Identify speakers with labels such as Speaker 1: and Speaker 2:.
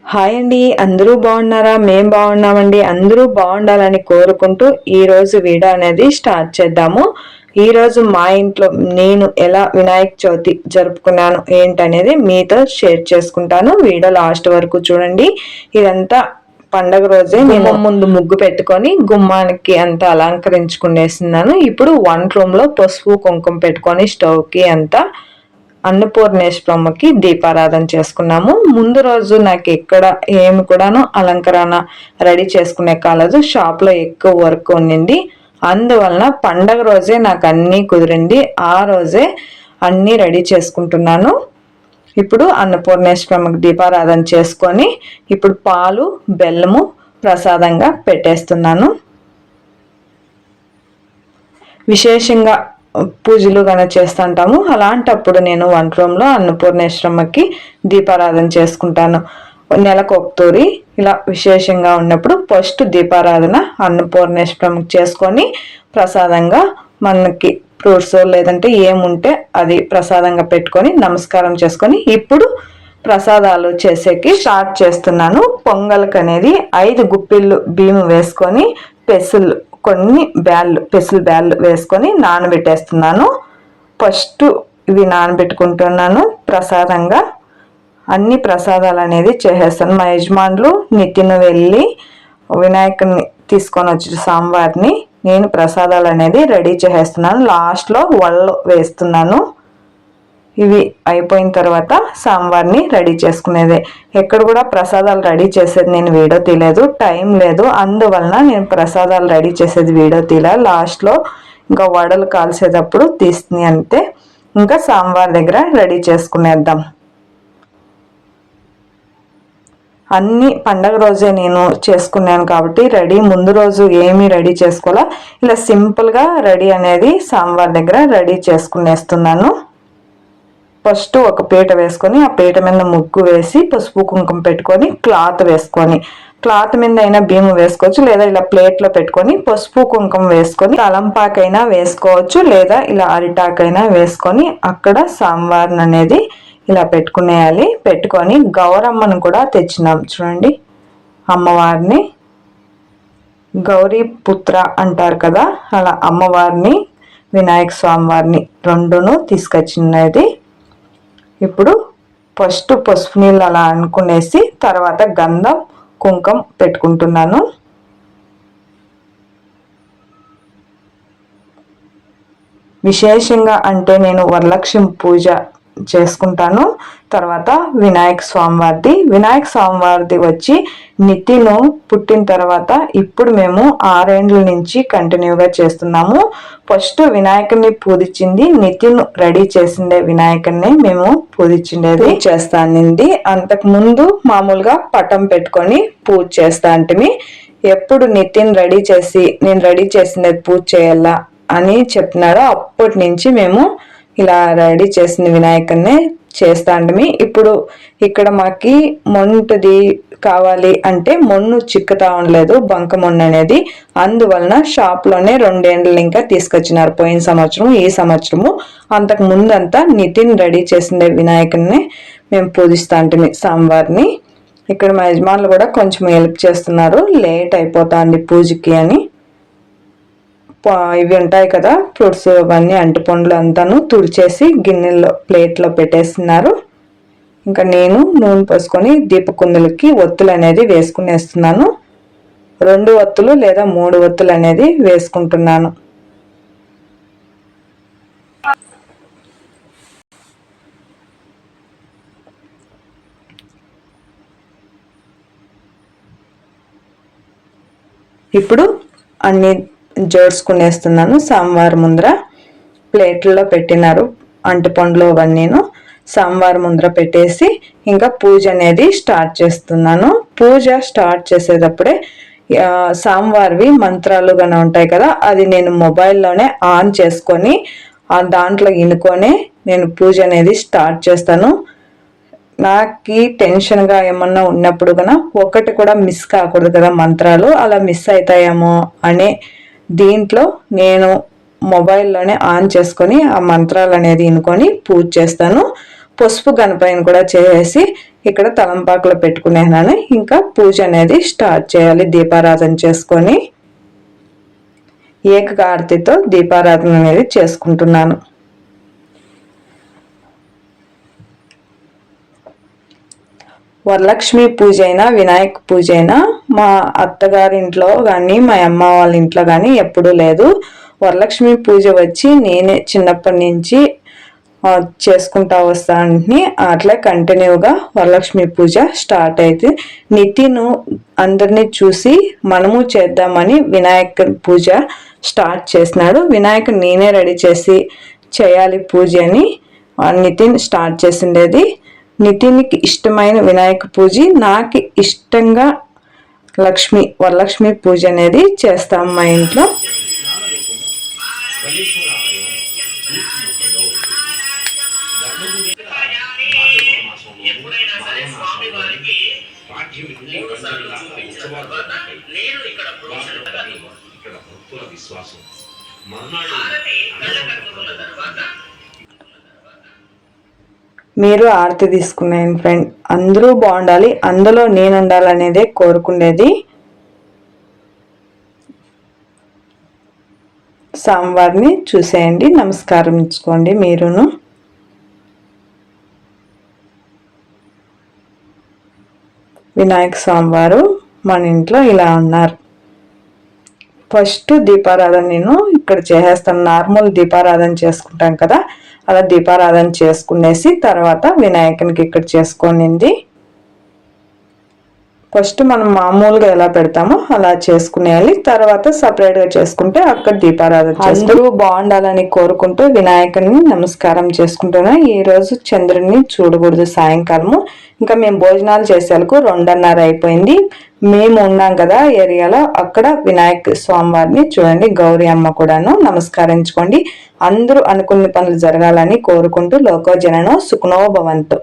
Speaker 1: Hi అండి, అందరూ బాగున్నారా? మేం బాగున్నామండి. అందరూ బాగుండాలని కోరుకుంటూ ఈ రోజు వీడియో అనేది స్టార్ట్ చేద్దాము. ఈ రోజు మా ఇంట్లో నేను ఎలా వినాయక చవితి జరుపుకున్నాను ఏంటనేది మీతో షేర్ చేసుకుంటాను. వీడియో లాస్ట్ వరకు చూడండి. ఇదంతా పండగ రోజే నేను ముందు ముగ్గు పెట్టుకొని గుమ్మానికి అంతా అలంకరించుకునేస్తున్నాను. ఇప్పుడు వంట రూమ్ లో పసుపు కుంకుమ పెట్టుకొని స్టవ్ కి అంతా అన్నపూర్ణేశ్వరమ్మకి దీపారాధన చేసుకున్నాము. ముందు రోజు నాకు ఎక్కడ ఏమి కూడాను అలంకరణ రెడీ చేసుకునే కాలేదు, షాప్ లో ఎక్కువ వర్క్ ఉండింది. అందువలన పండగ రోజే నాకు అన్నీ కుదిరింది. ఆ రోజే అన్నీ రెడీ చేసుకుంటున్నాను. ఇప్పుడు అన్నపూర్ణేశ్వరమ్మకి దీపారాధన చేసుకొని ఇప్పుడు పాలు బెల్లము ప్రసాదంగా పెట్టేస్తున్నాను. విశేషంగా పూజలు గన చేస్తుంటాము. అలాంటప్పుడు నేను వంట రూమ్లో అన్నపూర్ణేశ్వరమ్మకి దీపారాధన చేసుకుంటాను. నెలకు ఒకతూరి ఇలా విశేషంగా ఉన్నప్పుడు ఫస్ట్ దీపారాధన అన్నపూర్ణేశ్వరమ్మకి చేసుకొని ప్రసాదంగా మనకి ఫ్రూట్స్ లేదంటే ఏముంటే అది ప్రసాదంగా పెట్టుకొని నమస్కారం చేసుకొని ఇప్పుడు ప్రసాదాలు చేసేకి స్టార్ట్ చేస్తున్నాను. పొంగల్కి అనేది 5 గుప్పిళ్ళు బియ్యం వేసుకొని కొన్ని పెసులు బ్యాళ్ళు వేసుకొని నానబెట్టేస్తున్నాను. ఫస్ట్ ఇవి నానబెట్టుకుంటున్నాను. ప్రసాదంగా అన్ని ప్రసాదాలు అనేది చేసేస్తాను. మా యజమానులు నితిన్ వెళ్ళి వినాయకుని తీసుకొని వచ్చి స్వామివారిని నేను ప్రసాదాలు అనేది రెడీ చేసేస్తున్నాను. లాస్ట్లో వళ్ళు వేస్తున్నాను. ఇవి అయిపోయిన తర్వాత సాంబార్ని రెడీ చేసుకునేదే. ఎక్కడ కూడా ప్రసాదాలు రెడీ చేసేది నేను వీడియో తీయలేదు, టైం లేదు. అందువలన నేను ప్రసాదాలు రెడీ చేసేది వీడియో తీయలే. లాస్ట్లో ఇంకా వడలు కాల్చేటప్పుడు తీస్తుంది అంతే. ఇంకా సాంబార్ దగ్గర రెడీ చేసుకునేద్దాం. అన్ని పండగ రోజే నేను చేసుకున్నాను కాబట్టి ముందు రోజు ఏమీ రెడీ చేసుకోవాలా, ఇలా సింపుల్గా రెడీ అనేది సాంబార్ దగ్గర రెడీ చేసుకునేస్తున్నాను. ఫస్ట్ ఒక పీట వేసుకొని ఆ పీట మీద ముగ్గు వేసి పసుపు కుంకుమ పెట్టుకొని క్లాత్ మీద అయినా బియ్యం వేసుకోవచ్చు, లేదా ఇలా ప్లేట్లో పెట్టుకొని పసుపు కుంకుమ వేసుకొని తలంపాకైనా వేసుకోవచ్చు, లేదా ఇలా అరిటాకైనా వేసుకొని అక్కడ సాంబార్ని అనేది ఇలా పెట్టుకునేయాలి. పెట్టుకొని గౌరమ్మను కూడా తెచ్చినాం చూడండి. అమ్మవారిని గౌరీ పుత్ర అంటారు కదా, అలా అమ్మవారిని వినాయక స్వామి వారిని రెండును తీసుకొచ్చినది. ఇప్పుడు ఫస్ట్ పసుపు నీళ్ళు అలా అనుకునేసి తర్వాత గంధం కుంకం పెట్టుకుంటున్నాను. విశేషంగా అంటే నేను వరలక్ష్మి పూజ చేసుకుంటాను. తర్వాత వినాయక స్వామివారిది వచ్చి నితిను పుట్టిన తర్వాత ఇప్పుడు మేము 6 ఏండ్ల నుంచి కంటిన్యూగా చేస్తున్నాము. ఫస్ట్ వినాయకుడిని పూజించింది నితిన్ రెడీ చేసిండే వినాయకుడిని మేము పూజించిండేది చేస్తానండి. అంతకు ముందు మామూలుగా పటం పెట్టుకొని పూజ చేస్తా అంటే ఎప్పుడు నితిన్ నేను రెడీ చేసిండేది పూజ చేయాలా అని చెప్పినారో అప్పటి నుంచి మేము ఇలా రెడీ చేసిన వినాయకుడిని చేస్తా అంటే ఇప్పుడు ఇక్కడ మాకి మొంటుది కావాలి అంటే మొన్ను చిక్కుతా ఉండలేదు, బంక మొన్ను అనేది. అందువలన షాప్ లోనే 2 ఏండ్లు ఇంకా తీసుకొచ్చినారు. పోయిన సంవత్సరం ఈ సంవత్సరము. అంతకు ముందంతా నితిన్ రెడీ చేసిండే వినాయకుడిని మేము పూజిస్తా అంటే సాంబార్ని. ఇక్కడ మా యజమానులు కూడా కొంచెం హెల్ప్ చేస్తున్నారు, లేట్ అయిపోతుంది పూజకి అని. ఇవి ఉంటాయి కదా ఫ్రూట్స్, అవన్నీ అంటిపండ్లు అంతాను తుడిచేసి గిన్నెల్లో ప్లేట్లో పెట్టేస్తున్నారు. ఇంకా నేను నూనె పోసుకొని దీపకుందులకి ఒత్తులు అనేది వేసుకునేస్తున్నాను. 2 ఒత్తులు లేదా 3 ఒత్తులు అనేది వేసుకుంటున్నాను. ఇప్పుడు అన్ని జోడ్చుకునేస్తున్నాను. సాంబార్ ముందర ప్లేట్లలో పెట్టినారు అంటిపండ్లు అవన్నీను. సాంబార్ ముందర పెట్టేసి ఇంకా పూజ అనేది స్టార్ట్ చేస్తున్నాను. పూజ స్టార్ట్ చేసేటప్పుడే సాంబార్వి మంత్రాలు గానే ఉంటాయి కదా, అది నేను మొబైల్లోనే ఆన్ చేసుకొని దాంట్లో ఇనుకొనే నేను పూజ అనేది స్టార్ట్ చేస్తాను. నాకు టెన్షన్గా ఏమన్నా ఉన్నప్పుడు కన్నా ఒకటి కూడా మిస్ కాకూడదు కదా మంత్రాలు, అలా మిస్ అవుతాయేమో అనే దీంట్లో నేను మొబైల్లోనే ఆన్ చేసుకొని ఆ మంత్రాలు అనేది వినుకొని పూజ చేస్తాను. పసుపు గణపతిని కూడా చేసి ఇక్కడ తలంపాకులు పెట్టుకునేనాను. ఇంకా పూజ అనేది స్టార్ట్ చేయాలి. దీపారాధన చేసుకొని ఏకహారతితో దీపారాధన అనేది చేసుకుంటున్నాను. వరలక్ష్మి పూజ అయినా వినాయక పూజ అయినా మా అత్తగారి ఇంట్లో కానీ మా అమ్మ వాళ్ళ ఇంట్లో కానీ ఎప్పుడూ లేదు. వరలక్ష్మి పూజ వచ్చి నేనే చిన్నప్పటి నుంచి చేసుకుంటా వస్తాను. అట్లే కంటిన్యూగా వరలక్ష్మి పూజ స్టార్ట్ అయితే నితిను అందరినీ చూసి మనము చేద్దామని వినాయక పూజ స్టార్ట్ చేసినాడు. వినాయకుడు నేనే రెడీ చేసి చేయాలి పూజ అని నితిన్ స్టార్ట్ చేసిండేది. నితిన్కి ఇష్టమైన వినాయక పూజ, నాకు ఇష్టంగా వరలక్ష్మి పూజ అనేది చేస్తాం మా ఇంట్లో. మీరు ఆరతి తీసుకున్నాను ఫ్రెండ్. అందరూ బాగుండాలి, అందులో నేను ఉండాలనేదే కోరుకునేది. స్వామివారిని చూసేయండి, నమస్కారం ఇచ్చుకోండి మీరును. వినాయక స్వామివారు మన ఇంట్లో ఇలా ఉన్నారు. ఫస్ట్ దీపారాధన నేను ఇక్కడ చేసేస్తాను. నార్మల్ దీపారాధన చేసుకుంటాం కదా, అలా దీపారాధన చేసుకునేసి తర్వాత వినాయకునికి ఇక్కడ చేసుకునింది. ఫస్ట్ మనం మామూలుగా ఎలా పెడతామో అలా చేసుకునేయాలి. తర్వాత సపరేట్గా చేసుకుంటే అక్కడ దీపారాధన అందరూ బాగుండాలని కోరుకుంటూ వినాయకుని నమస్కారం చేసుకుంటున్నా. ఈరోజు చంద్రుడిని చూడకూడదు సాయంకాలము. ఇంకా మేము భోజనాలు చేసేందుకు 2:30 అయిపోయింది. మేము ఉన్నాం కదా ఏరియాలో, అక్కడ వినాయక స్వామివారిని చూడండి. గౌరీ అమ్మ కూడాను నమస్కరించుకోండి. అందరూ అనుకున్న పనులు జరగాలని కోరుకుంటూ లోకో జననో సుఖనో భవంతు.